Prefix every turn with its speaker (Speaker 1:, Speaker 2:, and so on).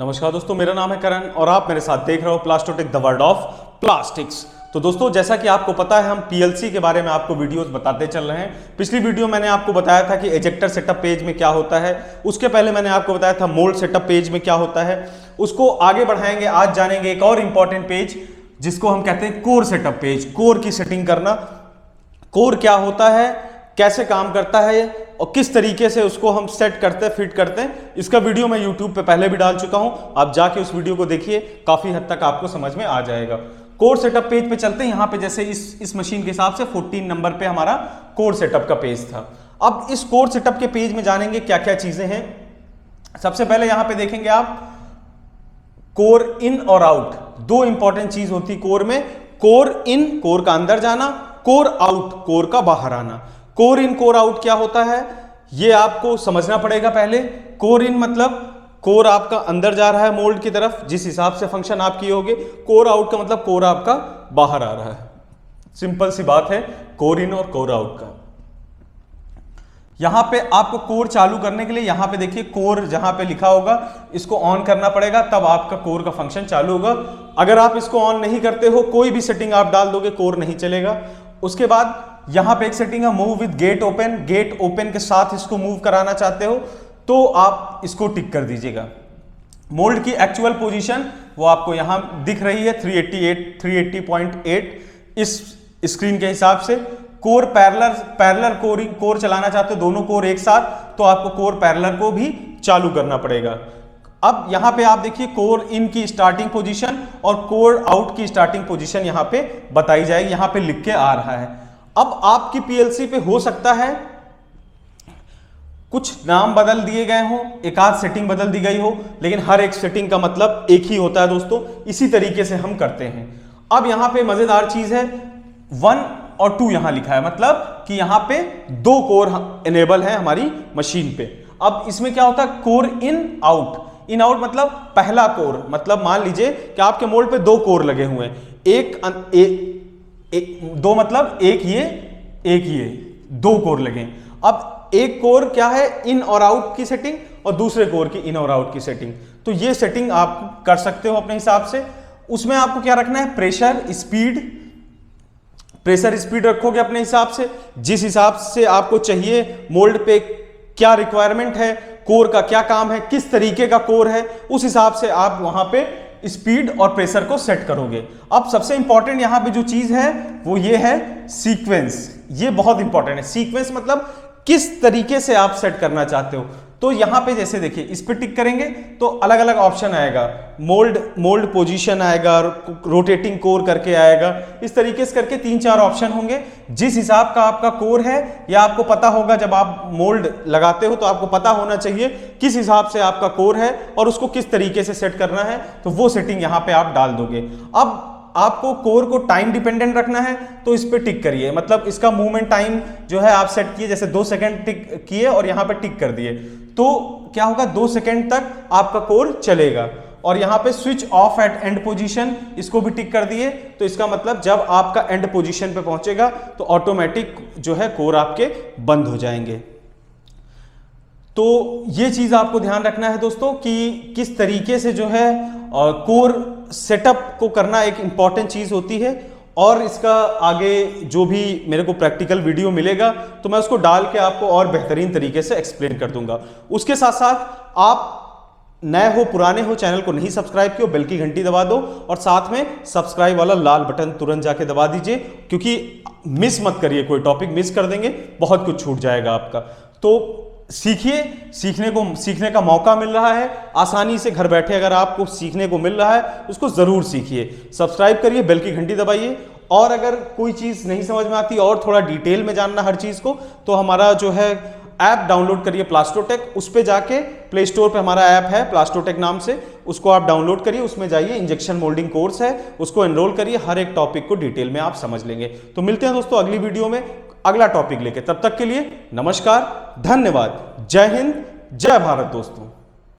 Speaker 1: नमस्कार दोस्तों, मेरा नाम है करण और आप मेरे साथ देख रहे हो प्लास्टोटेक द वर्ल्ड ऑफ प्लास्टिक्स। तो दोस्तों, जैसा कि आपको पता है, हम पीएलसी के बारे में आपको वीडियोस बताते चल रहे हैं। पिछली वीडियो मैंने आपको बताया था कि एजेक्टर सेटअप पेज में क्या होता है, उसके पहले मैंने आपको बताया था मोल्ड सेटअप पेज में क्या होता है। उसको आगे बढ़ाएंगे, आज जानेंगे एक और इंपॉर्टेंट पेज जिसको हम कहते हैं कोर सेटअप पेज। कोर की सेटिंग करना, कोर क्या होता है, कैसे काम करता है और किस तरीके से उसको हम सेट करते हैं, फिट करते हैं। इसका वीडियो मैं YouTube पे पहले भी डाल चुका हूं, आप जाके उस वीडियो को देखिए, काफी हद तक आपको समझ में आ जाएगा। कोर सेटअप पेज पे चलते हैं। यहां पे जैसे इस मशीन के हिसाब से 14 नंबर पे हमारा कोर सेटअप का पेज था। अब इस कोर सेटअप के पेज में जानेंगे क्या क्या चीजें हैं। सबसे पहले यहां पे देखेंगे आप कोर इन और आउट, दो इंपॉर्टेंट चीज होती कोर में। कोर इन, कोर का अंदर जाना, कोर आउट, कोर का बाहर आना। कोर इन कोर आउट क्या होता है ये आपको समझना पड़ेगा पहले। कोर इन मतलब कोर आपका अंदर जा रहा है मोल्ड की तरफ, जिस हिसाब से फंक्शन आप किए होंगे। कोर आउट का मतलब कोर आपका बाहर आ रहा है। सिंपल सी बात है कोर इन और कोर आउट का। यहां पे आपको कोर चालू करने के लिए यहां पे देखिए कोर जहां पे लिखा होगा, इसको ऑन करना पड़ेगा, तब आपका कोर का फंक्शन चालू होगा। अगर आप इसको ऑन नहीं करते हो, कोई भी सेटिंग आप डाल दोगे, कोर नहीं चलेगा। उसके बाद यहां पे एक सेटिंग है move with gate open. Gate open के साथ इसको मूव कराना चाहते हो तो आप इसको टिक कर दीजिएगा। मोल्ड की एक्चुअल पोजीशन वो आपको यहां दिख रही है 380.8 इस स्क्रीन के हिसाब से। कोर पैरेलल कोर चलाना चाहते हो, दोनों कोर एक साथ, तो आपको कोर पैरेलल को भी चालू करना पड़ेगा। अब यहां पे आप देखिए कोर इन की स्टार्टिंग पोजीशन और कोर आउट की स्टार्टिंग पोजीशन यहां पे बताई जाएगी, यहां पे लिख के आ रहा है। अब आपकी पीएलसी पे हो सकता है कुछ नाम बदल दिए गए हों, एक आध सेटिंग बदल दी गई हो, लेकिन हर एक सेटिंग का मतलब एक ही होता है दोस्तों। इसी तरीके से हम करते हैं। अब यहां पे मजेदार चीज है 1 और 2 यहां लिखा है, मतलब कि यहां पे 2 कोर इनेबल है हमारी मशीन पे। अब इसमें क्या होता है core in out. In out मतलब पहला कोर, मतलब मान लीजिए कि आपके मोल्ड पे 2 कोर लगे हुए हैं, दो मतलब एक ये 2 कोर लगे। अब एक कोर क्या है इन और आउट की सेटिंग और दूसरे कोर की इन और आउट की सेटिंग। तो ये सेटिंग आप कर सकते हो अपने हिसाब से। उसमें आपको क्या रखना है, प्रेशर स्पीड रखोगे अपने हिसाब से, जिस हिसाब से आपको चाहिए। मोल्ड पे क्या रिक्वायरमेंट है, कोर का क्या काम है, किस तरीके का कोर है, उस हिसाब से आप वहां पे स्पीड और प्रेशर को सेट करोगे। अब सबसे इंपॉर्टेंट यहां पे जो चीज है वो ये है सीक्वेंस। ये बहुत इंपॉर्टेंट है। सीक्वेंस मतलब किस तरीके से आप सेट करना चाहते हो। तो यहां पे जैसे देखिए इस पे टिक करेंगे तो अलग अलग ऑप्शन आएगा, मोल्ड पोजीशन आएगा, रोटेटिंग कोर करके आएगा। इस तरीके से करके 3-4 ऑप्शन होंगे। जिस हिसाब का आपका कोर है या आपको पता होगा, जब आप मोल्ड लगाते हो तो आपको पता होना चाहिए किस हिसाब से आपका कोर है और उसको किस तरीके से सेट करना है, तो वो सेटिंग यहां पे आप डाल दोगे। अब आपको कोर को टाइम डिपेंडेंट रखना है तो इस पे टिक करिए, मतलब इसका मूवमेंट टाइम जो है आप सेट किए, जैसे 2 सेकंड टिक किए और यहां पे टिक कर दिए, तो क्या होगा 2 सेकंड तक आपका कोर चलेगा। और यहां पे switch off at end position, इसको भी टिक कर दिए, तो इसका मतलब जब आपका एंड पोजीशन पे पहुंचेगा तो ऑटोमेटिक जो है कोर आपके बंद हो जाएंगे। तो ये चीज आपको ध्यान रखना है दोस्तों कि किस तरीके से जो है कोर सेटअप को करना एक इंपॉर्टेंट चीज होती है। और इसका आगे जो भी मेरे को प्रैक्टिकल वीडियो मिलेगा तो मैं उसको डाल के आपको और बेहतरीन तरीके से एक्सप्लेन कर दूंगा। उसके साथ साथ आप नए हो पुराने हो, चैनल को नहीं सब्सक्राइब किया, बेल की घंटी दबा दो और साथ में सब्सक्राइब वाला लाल बटन तुरंत जाके दबा दीजिए, क्योंकि मिस मत करिए, कोई टॉपिक मिस कर देंगे बहुत कुछ छूट जाएगा आपका। तो सीखिए, सीखने का मौका मिल रहा है आसानी से घर बैठे। अगर आपको सीखने को मिल रहा है उसको जरूर सीखिए। सब्सक्राइब करिए, बेल की घंटी दबाइए। और अगर कोई चीज नहीं समझ में आती और थोड़ा डिटेल में जानना हर चीज को, तो हमारा जो है ऐप डाउनलोड करिए प्लास्टोटेक। उस पे जाके प्ले स्टोर पे हमारा ऐप है प्लास्टोटेक नाम से, उसको आप डाउनलोड करिए। उसमें जाइए, इंजेक्शन मोल्डिंग कोर्स है, उसको एनरोल करिए। हर एक टॉपिक को डिटेल में आप समझ लेंगे। तो मिलते हैं दोस्तों अगली वीडियो में अगला टॉपिक लेके। तब तक के लिए नमस्कार, धन्यवाद, जय हिंद, जय भारत दोस्तों।